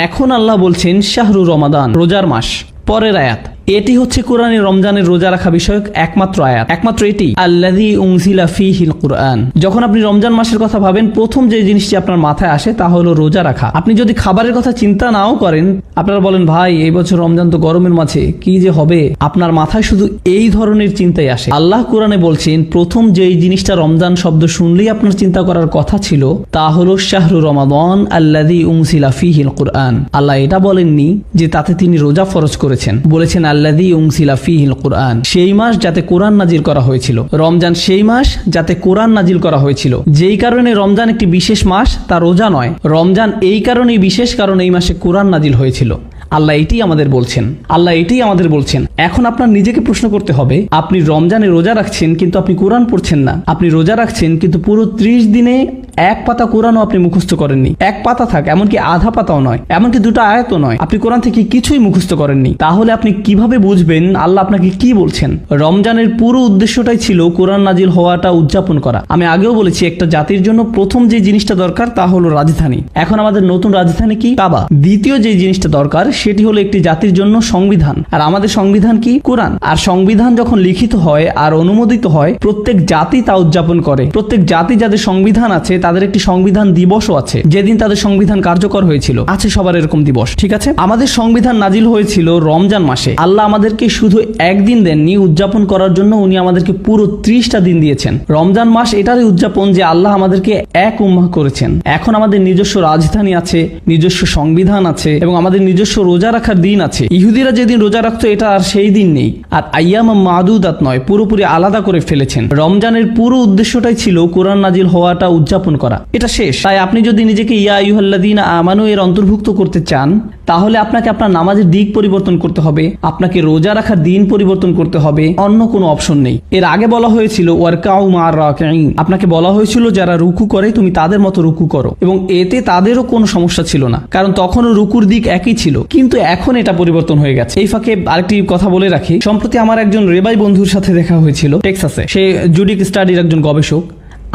এখন আল্লাহ বলছেন শাহরু রমাদান, রোজার মাস। পরের আয়াত, এটি হচ্ছে কোরআনে রমজানের রোজা রাখা বিষয়ক একমাত্র আয়াত, একমাত্র এটি। আল্লাযী উনজিলা ফীহিল কুরআন। যখন আপনি রমজান মাসের কথা ভাবেন, প্রথম যে জিনিসটি আপনার মাথায় আসে তা হলো রোজা রাখা। আপনি যদি খাবারের কথা চিন্তা নাও করেন, আপনারা বলেন ভাই এই বছর রমজান তো গরমের মাঝে, কি যে হবে, আপনার মাথায় শুধু এই ধরনের চিন্তাই আসে। আল্লাহ কোরআনে বলছেন প্রথম যেই জিনিসটা রমজান শব্দ শুনলেই আপনার চিন্তা করার কথা ছিল তা হলো শাহরু রমাদান আল্লাযী উনজিলা ফীহিল কুরআন। আল্লাহ এটা বলেননি যে তাতে তিনি রোজা ফরজ করেছেন, বলেছেন আল্লাযী উনজিলা ফীহিল কুরআন, সেই মাস যাতে কোরআন নাজিল করা হয়েছিল। রমজান সেই মাস যাতে কোরআন নাজিল করা হয়েছিল। যেই কারণে রমজান একটি বিশেষ মাস, তা রোজা নয়। রমজান এই কারণেই বিশেষ, কারণ এই মাসে কোরআন নাজিল হয়েছিল। আল্লাহ এটাই আমাদের বলছেন, আল্লাহ এটাই আমাদের বলছেন। এখন আপনার নিজেকে প্রশ্ন করতে হবে, আপনি রমজানে রোজা রাখছেন কিন্তু আপনি কোরআন পড়ছেন না। আপনি রোজা রাখছেন কিন্তু পুরো 30 দিনে এক পাতা কোরআনও আপনি মুখস্থ করেননি। এক পাতা থাক, এমনকি আধা পাতাও নয়, এমনকি 2টা আয়াতও নয়, আপনি কোরআন থেকে কিছুই মুখস্থ করেননি। তাহলে আপনি কিভাবে বুঝবেন আল্লাহ আপনাকে কি বলছেন? রমজানের পুরো উদ্দেশ্যটাই ছিল কোরআন নাজিল হওয়াটা উদযাপন করা। আমি আগেও বলেছি, একটা জাতির জন্য প্রথম যে জিনিসটা দরকার তা হলো রাজধানী। এখন আমাদের নতুন রাজধানী কি? কাবা। দ্বিতীয় যে জিনিসটা দরকার সেটি হলো একটি জাতির জন্য সংবিধান। আর আমাদের সংবিধান কি? কোরআন। আর সংবিধান যখন লিখিত হয় আর অনুমোদিত হয়, প্রত্যেক জাতি তা উদযাপন করে। প্রত্যেক জাতি যাদের সংবিধান আছে তাদের একটি সংবিধান দিবসও আছে, যেদিন তাদের সংবিধান কার্যকর হয়েছিল। আছে সবার এরকম দিবস, ঠিক আছে? আমাদের সংবিধান নাজিল হয়েছিল রমজান মাসে। আল্লাহ আমাদেরকে শুধু একদিন দেননি উদযাপন করার জন্য, উনি আমাদেরকে পুরো 30টা দিন দিয়েছেন। রমজান মাস এটারই উদযাপন যে আল্লাহ আমাদেরকে এক উম্মাহ করেছেন। এখন আমাদের নিজস্ব রাজধানী আছে, নিজস্ব সংবিধান আছে এবং আমাদের নিজস্ব রোজা রাখার দিন আছে। ইহুদিরা যেদিন রোজা রাখতো এটা আর সেই দিন নেই। আর আইয়াম মাদুদাত নয়, পুরোপুরি আলাদা করে ফেলেছেন। রমজানের পুরো উদ্দেশ্যটাই ছিল কোরআন নাজিল হওয়াটা উদযাপন করা। এটা শেষ। তাই আপনি যদি নিজেকে ইয়া আইয়ুহাল্লাযীনা আমানু এর অন্তর্ভুক্ত করতে চান, তাহলে আপনাকে আপনার নামাজের দিক পরিবর্তন করতে হবে, আপনাকে রোজা রাখার দিন পরিবর্তন করতে হবে। অন্য কোনো অপশন নেই। এর আগে বলা হয়েছিল ওয়ারকাউ মা'আর রাকিঈন, আপনাকে বলা হয়েছিল যারা রুকু করে তুমি তাদের মতো রুকু করো, এবং এতে তাদেরও কোনো সমস্যা ছিল না, কারণ তখনও রুকুর দিক একই ছিল। কিন্তু এখন এটা পরিবর্তন হয়ে গেছে। এই ফাঁকে আরেকটি কথা বলে রাখি, সম্প্রতি আমার একজন রেবাই বন্ধুর সাথে দেখা হয়েছিল টেক্সাসে। সে জুডিক স্টাডির একজন গবেষক।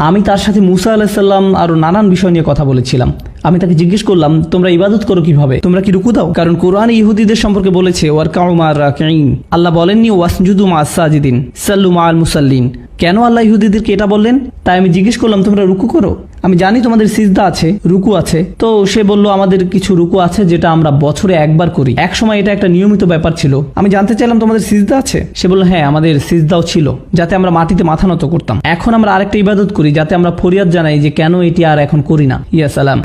আমি তার সাথে মুসা আলাইহিস সালাম আরো নানান বিষয় নিয়ে কথা বলেছিলাম। আমি তাকে জিজ্ঞেস করলাম, তোমরা ইবাদত করো কিভাবে? তোমরা কি রুকু দাও? কারণ কোরআন ইহুদিদের সম্পর্কে বলেছে ওয়ারকাউ মা'আর রাকিঈন। আল্লাহ বলেননি ওয়াসজুদু মা'আস সাজিদিন, সাল্লু মা'আল মুসাল্লিন। কেন আল্লাহ ইহুদিদেরকে এটা বললেন? তাই আমি জিজ্ঞেস করলাম, তোমরা রুকু করো? আমি জানি তোমাদের সিজদা আছে, রুকু আছে। তো সে বলল, আমাদের কিছু রুকু আছে যেটা আমরা বছরে একবার করি। এক সময় এটা একটা নিয়মিত ব্যাপার ছিল। আমি জানতে চাইলাম, তোমাদের সিজদা আছে? সে বলল, হ্যাঁ আমাদের সিজদাও ছিল, যাতে আমরা মাটিতে মাথা নত করতাম। এখন আমরা আরেকটা ইবাদত করি যাতে আমরা ফরিয়াদ জানাই যে কেন এটি আর এখন করি না। ইয়া সালাম।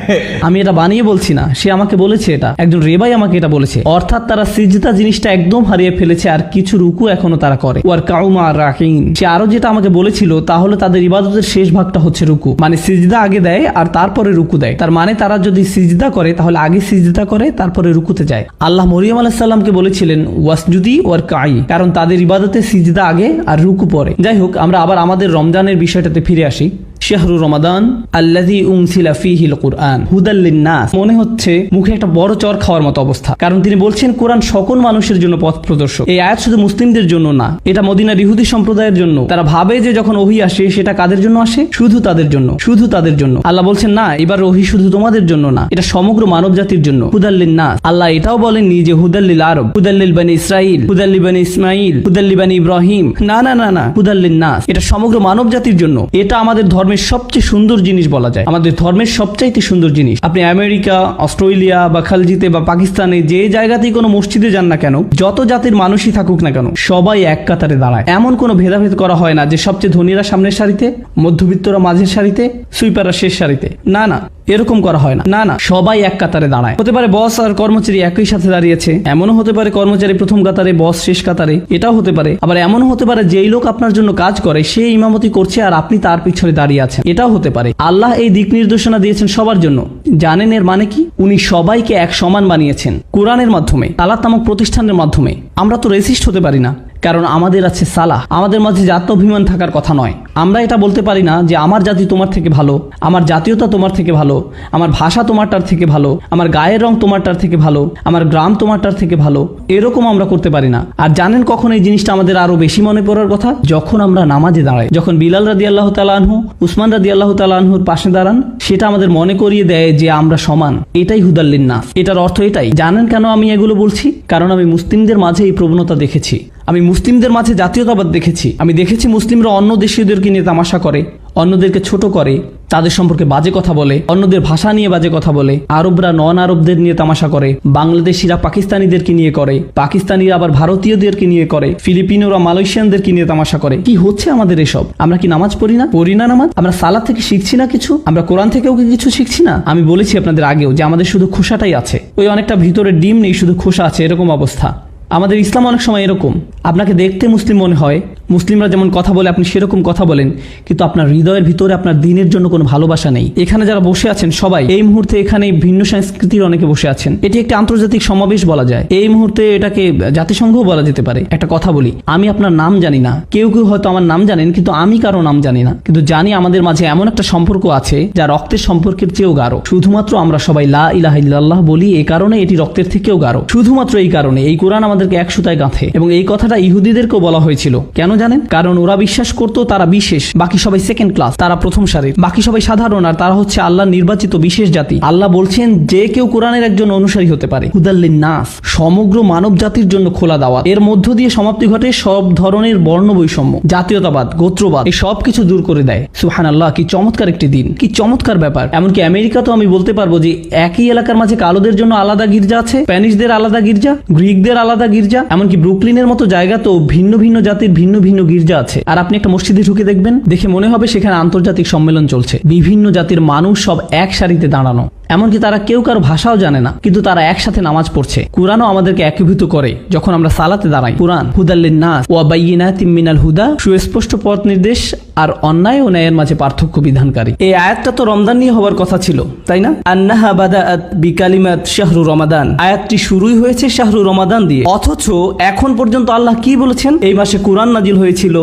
আমি এটা বানিয়ে বলছি না, সে আমাকে বলেছে, এটা একজন রেবাই আমাকে এটা বলেছে। অর্থাৎ তারা সিজদা জিনিসটা একদম হারিয়ে ফেলেছে, আর কিছু রুকু এখনো তারা করে। ওয়ারকাউ মা'আর রাকিঈন। সে আরো যেটা আমাকে বলেছিল তাহলে তাদের ইবাদতের শেষ ভাগটা হচ্ছে রুকু, মানে সিজদা আগে দেয় আর তারপরে রুকু দেয়। তার মানে তারা যদি সিজদা করে তাহলে আগে সিজদা করে তারপরে রুকুতে যায়। আল্লাহ মরিয়ম আলাইহিস সালামকে বলেছিলেন ওয়াসজুদি ওয়ারকাই, কারণ তাদের ইবাদতে সিজদা আগে আর রুকু পরে। যাই হোক, আমরা আবার আমাদের রমজানের বিষয়টাতে ফিরে আসি। শাহরু রমাদান আল্লাযী উনজিলা ফীহিল কুরআন হুদাল লিন-নাস। মনে হচ্ছে মুখে একটা বড় চর খাওয়ার মতো অবস্থা, কারণ তিনি বলছেন কোরআন সকল মানুষের জন্য পথ প্রদর্শক। এই আয়াত শুধু মুসলিমদের জন্য না, এটা মদিনার ইহুদি সম্প্রদায়ের জন্য। তারা ভাবে যে যখন ওহী আসে সেটা কাদের জন্য আসে? শুধু তাদের জন্য, শুধু তাদের জন্য। আল্লাহ বলছেন না, এবার ওহী শুধু তোমাদের জন্য না, এটা সমগ্র মানব জাতির জন্য। হুদাল লিন-নাস। আল্লাহ এটাও বলেননি যে হুদাল লিল আরব, হুদাল লিল বনি ইসরাঈল, হুদাল লিল বনি ইসমাঈল, হুদাল লিল বনি ইব্রাহিম। না না না না, হুদাল লিন-নাস, এটা সমগ্র মানব জাতির জন্য। এটা আমাদের ধর্মের সবচেয়ে সুন্দর জিনিস বলা যায়, আমাদের ধর্মের সবচাইতে সুন্দর জিনিস। আপনি আমেরিকা, অস্ট্রেলিয়া বা খালজিতে বা পাকিস্তানে যে জায়গাতেই কোনো মসজিদে যান না কেন, যত জাতির মানুষই থাকুক না কেন, সবাই এক কাতারে দাঁড়ায়। এমন কোনো ভেদাভেদ করা হয় না যে সবচেয়ে ধনীরা সামনের সারিতে, মধ্যবিত্তরা মাঝের সারিতে, সুইপাররা শেষ সারিতে। না না, এরকম করা হয় না। না না, সবাই এক কাতারে দাঁড়ায়। হতে পারে বস আর কর্মচারী একই সাথে দাঁড়িয়েছে, এমনও হতে পারে কর্মচারী প্রথম কাতারে, বস শেষ কাতারে, এটাও হতে পারে। আবার এমনও হতে পারে যেই লোক আপনার জন্য কাজ করে সে ইমামতি করছে আর আপনি তার পিছনে দাঁড়িয়ে আছেন, এটাও হতে পারে। আল্লাহ এই দিক নির্দেশনা দিয়েছেন সবার জন্য। জানেন এর মানে কি? উনি সবাইকে এক সমান বানিয়েছেন কোরআনের মাধ্যমে, সালাত নামক প্রতিষ্ঠানের মাধ্যমে। আমরা তো রেসিস্ট হতে পারি না, কারণ আমাদের আছে সালাহ। আমাদের মাঝে জাত্যাভিমান থাকার কথা নয়। আমরা এটা বলতে পারি না যে আমার জাতি তোমার থেকে ভালো, আমার জাতীয়তা তোমার থেকে ভালো, আমার ভাষা তোমারটার থেকে ভালো, আমার গায়ের রং তোমারটার থেকে ভালো, আমার গ্রাম তোমারটার থেকে ভালো। এরকম আমরা করতে পারি না। আর জানেন কখন এই জিনিসটা আমাদের আরো বেশি মনে পড়ার কথা? যখন আমরা নামাজে দাঁড়াই, যখন বিলাল রাদিয়াল্লাহু তাআলা আনহু উসমান রাদিয়াল্লাহু তাআলা আনহুর পাশে দাঁড়ান, সেটা আমাদের মনে করিয়ে দেয় যে আমরা সমান। এটাই হুদাল্লিন নাস। এটার অর্থ এটাই। জানেন কেন আমি এগুলো বলছি? কারণ আমি মুসলিমদের মাঝে এই প্রবণতা দেখেছি। আমি মুসলিমদের মাঝে জাতীয়তাবাদ দেখেছি। আমি দেখেছি মুসলিমরা অন্য দেশীয়দেরকে নিয়ে তামাশা করে, অন্যদেরকে ছোট করে, তাদের সম্পর্কে বাজে কথা বলে, অন্যদের ভাষা নিয়ে বাজে কথা বলে। আরবরা নন আরবদের নিয়ে তামাশা করে, বাংলাদেশিরা পাকিস্তানিদেরকে নিয়ে করে, পাকিস্তানিরা আবার ভারতীয়দেরকে নিয়ে করে, ফিলিপিনোরা মালয়েশিয়ানদেরকে নিয়ে তামাশা করে। কি হচ্ছে আমাদের এসব? আমরা কি নামাজ পড়ি না নামাজ? আমরা সালাত থেকে শিখছি না কিছু? আমরা কোরআন থেকেও কি কিছু শিখছি না? আমি বলেছি আপনাদের আগেও যে আমাদের শুধু খোসাটাই আছে, ওই অনেকটা ভিতরে ডিম নেই, শুধু খোসা আছে, এরকম অবস্থা। আমাদের ইসলাম অনেক সময় এরকম। আপনাকে দেখতে মুসলিম মনে হয়, মুসলিমরা যেমন কথা বলে আপনি সেরকম কথা বলেন, কিন্তু আপনার হৃদয়ের ভিতরে আপনার দ্বীনের জন্য কোনো ভালোবাসা নেই। এখানে যারা বসে আছেন সবাই এই মুহূর্তে এখানে ভিন্ন সংস্কৃতির অনেকে বসে আছেন। এটি একটি আন্তর্জাতিক সমাবেশ বলা যায়। এই মুহূর্তে এটাকে জাতিসংঘও বলা যেতে পারে। একটা কথা বলি, আমি আপনার নাম জানি না, কেউ কেউ হয়তো আমার নাম জানেন, কিন্তু আমি কারো নাম জানি না। কিন্তু জানি আমাদের মাঝে এমন একটা সম্পর্ক আছে যা রক্তের সম্পর্কের চেয়েও গাঢ়। শুধুমাত্র আমরা সবাই লা ইলাহা ইল্লাল্লাহ বলি, এই কারণে এটি রক্তের থেকেও গাঢ়। শুধুমাত্র এই কারণে এই কোরআন আমাদেরকে এক সুতায় গাঁথে। এবং এই কথাটা ইহুদিদেরকেও বলা হয়েছিল। কেন জানেন? কারণ ওরা বিশ্বাস করতো তারা বিশেষ, বাকি সবাই সেকেন্ড ক্লাস, তারা প্রথম সারির, বাকি সবাই সাধারণ, আর তারা হচ্ছে আল্লাহর নির্বাচিত বিশেষ জাতি। আল্লাহ বলছেন যে কেউ কোরআনের একজন অনুসারী হতে পারে। হুদাল্লিন নাস, সমগ্র মানব জাতির জন্য খোলা দাওয়াত। এর মধ্য দিয়ে সমাপ্তি ঘটে সব ধরনের বর্ণ বৈষম্য, জাতীয়তাবাদ, গোত্রবাদ, এই সব কিছু দূর করে দেয়। সুবহানাল্লাহ, কি চমৎকার একটি দিন, কি চমৎকার ব্যাপার। এমনকি আমেরিকা তো আমি বলতে পারবো যে একই এলাকার মাঝে কালোদের জন্য আলাদা গির্জা আছে, স্প্যানিশদের আলাদা গির্জা, গ্রিকদের আলাদা গির্জা, এমনকি ব্রুকলিনের মতো জায়গা তো ভিন্ন ভিন্ন জাতির ভিন্ন ভিন্ন গির্জা আছে। আর আপনি একটা মসজিদে ঢুকে দেখবেন, দেখে মনে হবে সেখানে আন্তর্জাতিক সম্মেলন চলছে। বিভিন্ন জাতির মানুষ সব এক সারিতে দাঁড়ানো, এমনকি তারা কেউ কারো ভাষাও জানে না, কিন্তু তারা একসাথে নামাজ পড়ছে। কুরআনও আমাদেরকে একীভূত করে যখন আমরা সালাতে দাঁড়াই। কুরআন হুদাল্লিন নাস ওয়া বাইয়িনাতিম মিনাল হুদা, সুস্পষ্ট পথ নির্দেশ আর অন্যায় ও ন্যায়ের মাঝে পার্থক্য বিধানকারী। এই আয়াতটা তো রমজান নিয়ে হওয়ার কথা ছিল, তাই না? আন্নাহা বাদাআত বিকালিমাত শাহরু রমাদান, আয়াতটি শুরুই হয়েছে শাহরু রমাদান দিয়ে। অথচ এখন পর্যন্ত আল্লাহ কি বলেছেন? এই মাসে কুরআন নাজিল হয়েছিল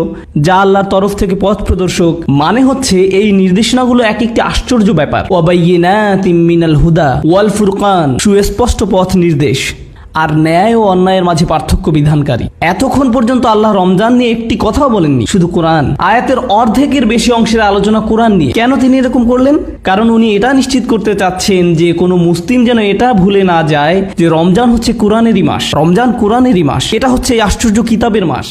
যা আল্লাহর তরফ থেকে পথ প্রদর্শক। মানে হচ্ছে এই নির্দেশনাগুলো এক একটি আশ্চর্য ব্যাপার। ওয়া বাইয়িনাতিম মিনাল হুদা ওয়াল ফুরকান, সুস্পষ্ট পথ নির্দেশ আর ন্যায় ও অন্যায়ের মাঝে পার্থক্য বিধানকারী। এতক্ষণ পর্যন্ত আল্লাহ রমজান নিয়ে একটি কথাও বলেননি, শুধু কোরআন। আয়াতের অর্ধেকের বেশি অংশের আলোচনা কোরআন নিয়ে। কেন তিনি এরকম করলেন? কারণ উনি এটা নিশ্চিত করতে চাচ্ছেন যে কোনো মুসলিম যেন এটা ভুলে না যায় যে রমজান হচ্ছে কোরআনেরই মাস, রমজান কোরআনেরই মাস, এটা হচ্ছে এই আশ্চর্য কিতাবের মাস।